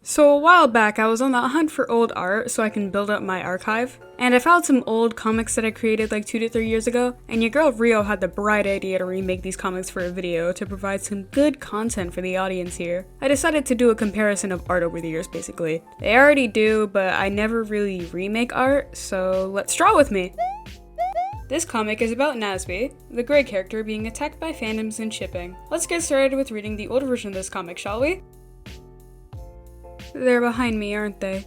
So a while back, I was on the hunt for old art so I can build up my archive, and I found some old comics that I created like 2 to 3 years ago, and your girl Rio had the bright idea to remake these comics for a video to provide some good content for the audience here. I decided to do a comparison of art over the years basically. They already do, but I never really remake art, so let's draw with me! This comic is about Nasby, the gray character being attacked by fandoms in shipping. Let's get started with reading the older version of this comic, shall we? They're behind me, aren't they?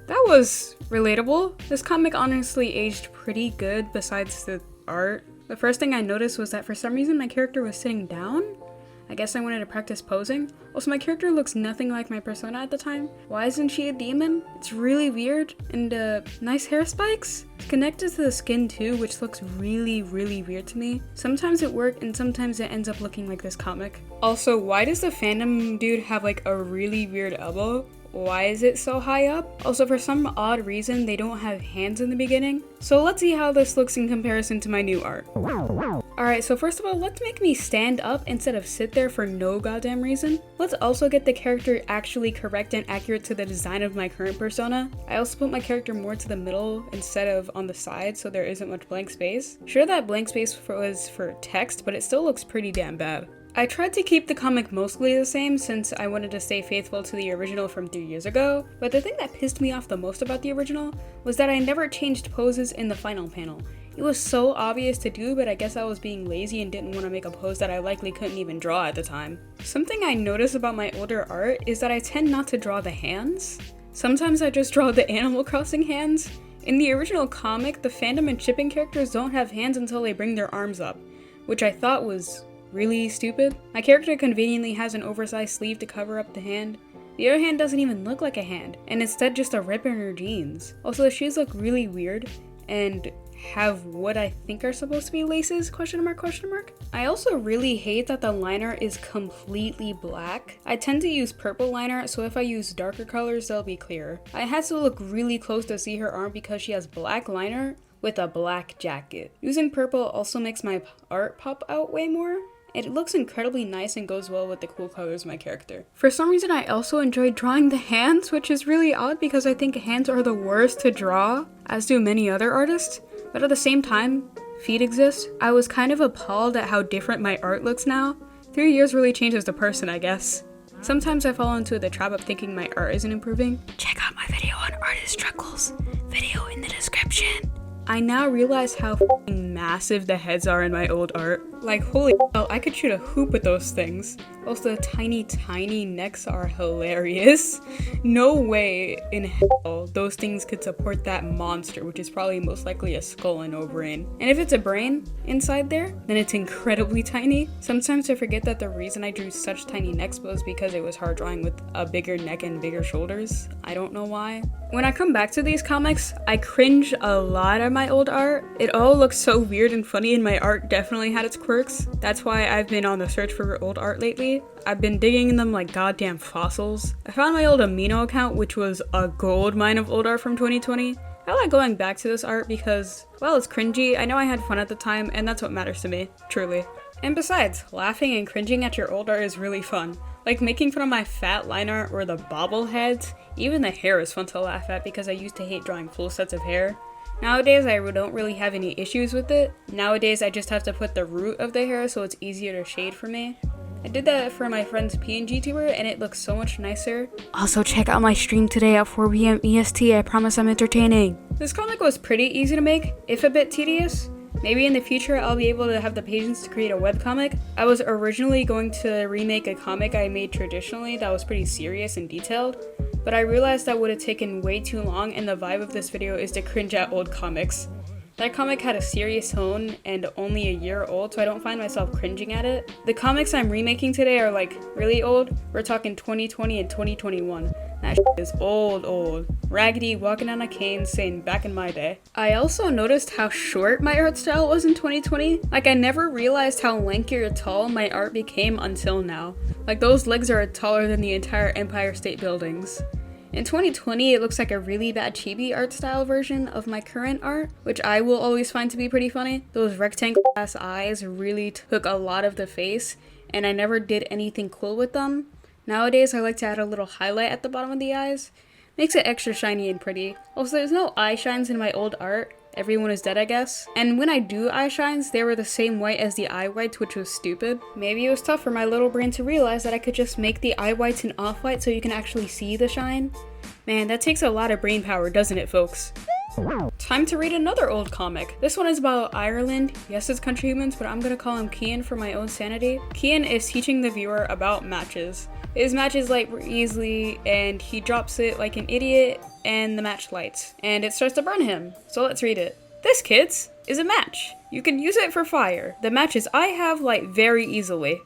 That was relatable. This comic honestly aged pretty good besides the art. The first thing I noticed was that for some reason my character was sitting down. I guess I wanted to practice posing. Also, my character looks nothing like my persona at the time. Why isn't she a demon? It's really weird. And nice hair spikes? It's connected to the skin too, which looks really weird to me. Sometimes it worked and sometimes it ends up looking like this comic. Also, why does the fandom dude have like a really weird elbow? Why is it so high up? Also, for some odd reason, they don't have hands in the beginning. So let's see how this looks in comparison to my new art. Alright, so first of all, let's make me stand up instead of sit there for no goddamn reason. Let's also get the character actually correct and accurate to the design of my current persona. I also put my character more to the middle instead of on the side so there isn't much blank space. Sure, that blank space was for text, but it still looks pretty damn bad. I tried to keep the comic mostly the same since I wanted to stay faithful to the original from 3 years ago, but the thing that pissed me off the most about the original was that I never changed poses in the final panel. It was so obvious to do, but I guess I was being lazy and didn't want to make a pose that I likely couldn't even draw at the time. Something I notice about my older art is that I tend not to draw the hands. Sometimes I just draw the Animal Crossing hands. In the original comic, the fandom and shipping characters don't have hands until they bring their arms up, which I thought was really stupid. My character conveniently has an oversized sleeve to cover up the hand. The other hand doesn't even look like a hand, and instead just a rip in her jeans. Also, the shoes look really weird and have what I think are supposed to be laces, question mark. I also really hate that the liner is completely black. I tend to use purple liner, so if I use darker colors, they'll be clearer. I had to look really close to see her arm because she has black liner with a black jacket. Using purple also makes my art pop out way more. It looks incredibly nice and goes well with the cool colors of my character. For some reason, I also enjoyed drawing the hands, which is really odd because I think hands are the worst to draw, as do many other artists. But at the same time, feet exist. I was kind of appalled at how different my art looks now. 3 years really changes the person, I guess. Sometimes I fall into the trap of thinking my art isn't improving. Check out my video on artist struggles. Video in the description. I now realize how f***ing massive the heads are in my old art. Like, holy hell, I could shoot a hoop with those things. Also, the tiny necks are hilarious. No way in hell those things could support that monster, which is probably most likely a skull and no brain. And if it's a brain inside there, then it's incredibly tiny. Sometimes I forget that the reason I drew such tiny necks was because it was hard drawing with a bigger neck and bigger shoulders. I don't know why. When I come back to these comics, I cringe a lot at my old art. It all looks so weird and funny, and my art definitely had its quirks. That's why I've been on the search for old art lately. I've been digging in them like goddamn fossils. I found my old Amino account, which was a gold mine of old art from 2020. I like going back to this art because, well, it's cringy. I know I had fun at the time, and that's what matters to me, truly. And besides, laughing and cringing at your old art is really fun. Like making fun of my fat line art or the bobbleheads. Even the hair is fun to laugh at because I used to hate drawing full sets of hair. Nowadays, I don't really have any issues with it. Nowadays, I just have to put the root of the hair so it's easier to shade for me. I did that for my friend's PNG tuber and it looks so much nicer. Also, check out my stream today at 4 p.m. EST. I promise I'm entertaining. This comic was pretty easy to make, if a bit tedious. Maybe in the future I'll be able to have the patience to create a webcomic. I was originally going to remake a comic I made traditionally that was pretty serious and detailed, but I realized that would have taken way too long and the vibe of this video is to cringe at old comics. That comic had a serious tone and only a year old, so I don't find myself cringing at it. The comics I'm remaking today are like really old. We're talking 2020 and 2021. That shit is old. Raggedy walking on a cane saying back in my day. I also noticed how short my art style was in 2020. Like I never realized how lanky or tall my art became until now. Like those legs are taller than the entire Empire State Buildings. In 2020, it looks like a really bad chibi art style version of my current art, which I will always find to be pretty funny. Those rectangle ass eyes really took a lot of the face, and I never did anything cool with them. Nowadays, I like to add a little highlight at the bottom of the eyes. Makes it extra shiny and pretty. Also, there's no eye shines in my old art. Everyone is dead, I guess. And when I do eye shines, they were the same white as the eye whites, which was stupid. Maybe it was tough for my little brain to realize that I could just make the eye whites an off-white so you can actually see the shine. Man, that takes a lot of brain power, doesn't it, folks? Time to read another old comic. This one is about Ireland. Yes, it's country humans, but I'm gonna call him Cian for my own sanity. Cian is teaching the viewer about matches. His matches light easily, and he drops it like an idiot, and the match lights. And it starts to burn him. So let's read it. This, kids, is a match. You can use it for fire. The matches I have light very easily.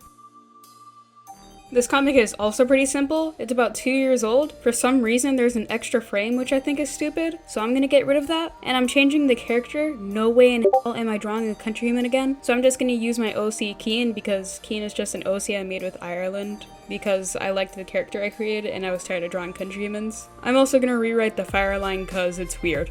This comic is also pretty simple. It's about 2 years old. For some reason, there's an extra frame, which I think is stupid, so I'm gonna get rid of that. And I'm changing the character. No way in hell am I drawing a countryman again. So I'm just gonna use my OC Cian because Cian is just an OC I made with Ireland because I liked the character I created and I was tired of drawing countrymen's. I'm also gonna rewrite the fire line because it's weird.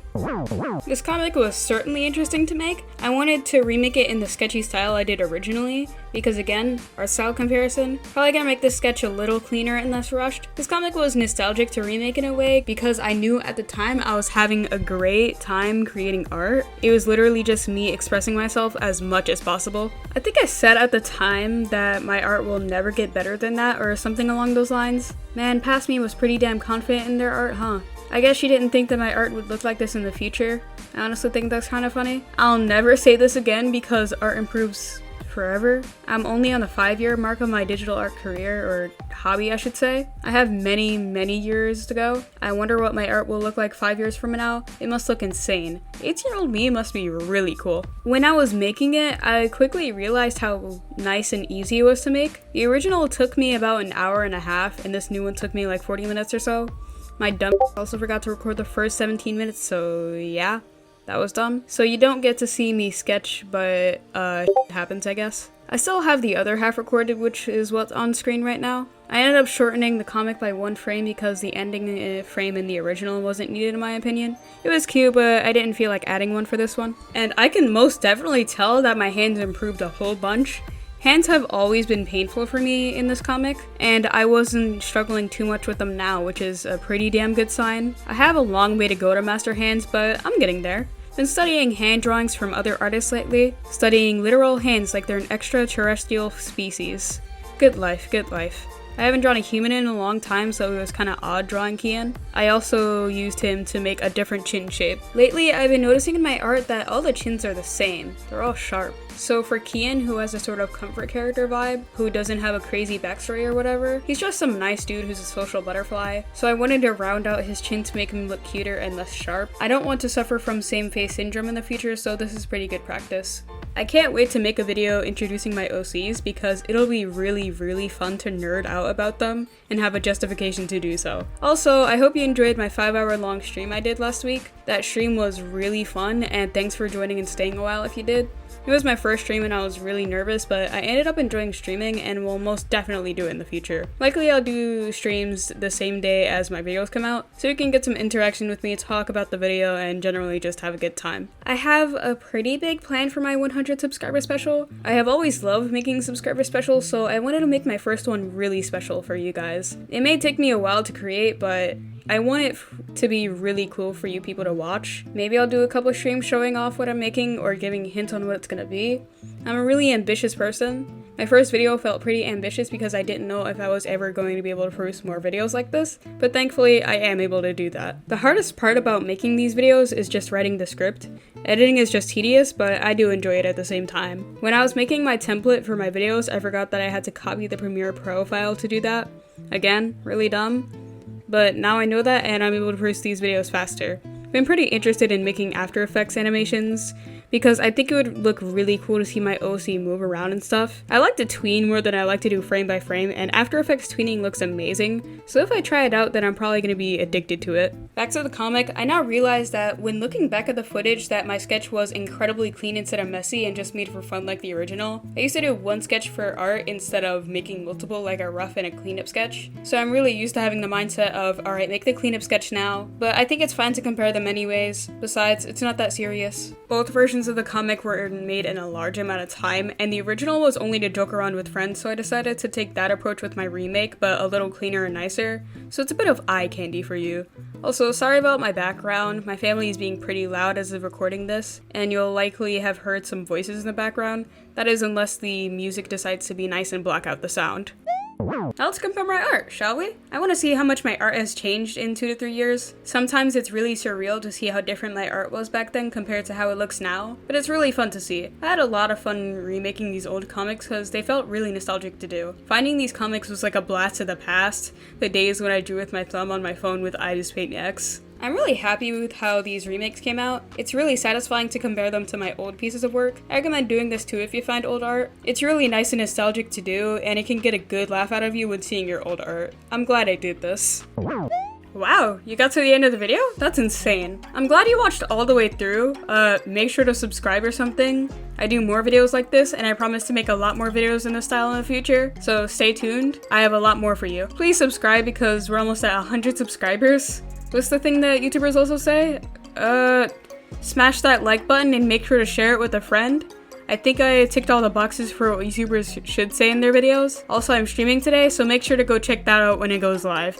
This comic was certainly interesting to make. I wanted to remake it in the sketchy style I did originally because again, art style comparison. Probably gonna make this sketch a little cleaner and less rushed. This comic was nostalgic to remake in a way because I knew at the time I was having a great time creating art. It was literally just me expressing myself as much as possible. I think I said at the time that my art will never get better than that or something along those lines. Man, past me was pretty damn confident in their art, huh? I guess she didn't think that my art would look like this in the future. I honestly think that's kind of funny. I'll never say this again because art improves forever. I'm only on the 5-year mark of my digital art career, or hobby I should say. I have many years to go. I wonder what my art will look like 5 years from now. It must look insane. 18-year-old me must be really cool. When I was making it, I quickly realized how nice and easy it was to make. The original took me about an hour and a half, and this new one took me like 40 minutes or so. My dumb also forgot to record the first 17 minutes, so yeah. That was dumb. So you don't get to see me sketch, but happens, I guess. I still have the other half recorded, which is what's on screen right now. I ended up shortening the comic by 1 frame because the ending frame in the original wasn't needed in my opinion. It was cute, but I didn't feel like adding one for this one. And I can most definitely tell that my hands improved a whole bunch. Hands have always been painful for me in this comic, and I wasn't struggling too much with them now, which is a pretty damn good sign. I have a long way to go to master hands, but I'm getting there. Been studying hand drawings from other artists lately, studying literal hands like they're an extraterrestrial species. Good life, good life. I haven't drawn a human in a long time, so it was kinda odd drawing Cian. I also used him to make a different chin shape. Lately, I've been noticing in my art that all the chins are the same. They're all sharp. So for Cian, who has a sort of comfort character vibe, who doesn't have a crazy backstory or whatever, he's just some nice dude who's a social butterfly. So I wanted to round out his chin to make him look cuter and less sharp. I don't want to suffer from same face syndrome in the future, so this is pretty good practice. I can't wait to make a video introducing my OCs because it'll be really fun to nerd out about them and have a justification to do so. Also, I hope you enjoyed my 5-hour long stream I did last week. That stream was really fun, and thanks for joining and staying a while if you did. It was my first stream and I was really nervous, but I ended up enjoying streaming and will most definitely do it in the future. Likely I'll do streams the same day as my videos come out, so you can get some interaction with me, talk about the video, and generally just have a good time. I have a pretty big plan for my 100 subscriber special. I have always loved making subscriber specials, so I wanted to make my first one really special for you guys. It may take me a while to create, but I want it to be really cool for you people to watch. Maybe I'll do a couple streams showing off what I'm making or giving hints on what it's gonna be. I'm a really ambitious person. My first video felt pretty ambitious because I didn't know if I was ever going to be able to produce more videos like this, but thankfully I am able to do that. The hardest part about making these videos is just writing the script. Editing is just tedious, but I do enjoy it at the same time. When I was making my template for my videos, I forgot that I had to copy the Premiere Pro file to do that. Again, really dumb. But now I know that and I'm able to produce these videos faster. I've been pretty interested in making After Effects animations because I think it would look really cool to see my OC move around and stuff. I like to tween more than I like to do frame by frame, and After Effects tweening looks amazing, so if I try it out then I'm probably going to be addicted to it. Back to the comic, I now realize that when looking back at the footage that my sketch was incredibly clean instead of messy and just made for fun like the original. I used to do one sketch for art instead of making multiple like a rough and a cleanup sketch, so I'm really used to having the mindset of alright, make the cleanup sketch now, but I think it's fine to compare them anyways. Besides, it's not that serious. Both versions versions of the comic were made in a large amount of time, and the original was only to joke around with friends, so I decided to take that approach with my remake, but a little cleaner and nicer, so it's a bit of eye candy for you. Also, sorry about my background, my family is being pretty loud as of recording this, and you'll likely have heard some voices in the background. That is unless the music decides to be nice and block out the sound. Now let's compare my art, shall we? I want to see how much my art has changed in 2 to 3 years. Sometimes it's really surreal to see how different my art was back then compared to how it looks now, but it's really fun to see. I had a lot of fun remaking these old comics because they felt really nostalgic to do. Finding these comics was like a blast to the past, the days when I drew with my thumb on my phone with Paint X. I'm really happy with how these remakes came out. It's really satisfying to compare them to my old pieces of work. I recommend doing this too if you find old art. It's really nice and nostalgic to do, and it can get a good laugh out of you when seeing your old art. I'm glad I did this. Wow, you got to the end of the video? That's insane. I'm glad you watched all the way through. Make sure to subscribe or something. I do more videos like this, and I promise to make a lot more videos in this style in the future, so stay tuned. I have a lot more for you. Please subscribe because we're almost at 100 subscribers. What's the thing that YouTubers also say? Smash that like button and make sure to share it with a friend. I think I ticked all the boxes for what YouTubers should say in their videos. Also, I'm streaming today, so make sure to go check that out when it goes live.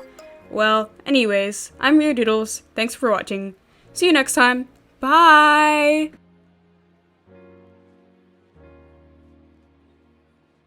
Well, anyways, I'm your Doodles. Thanks for watching. See you next time. Bye!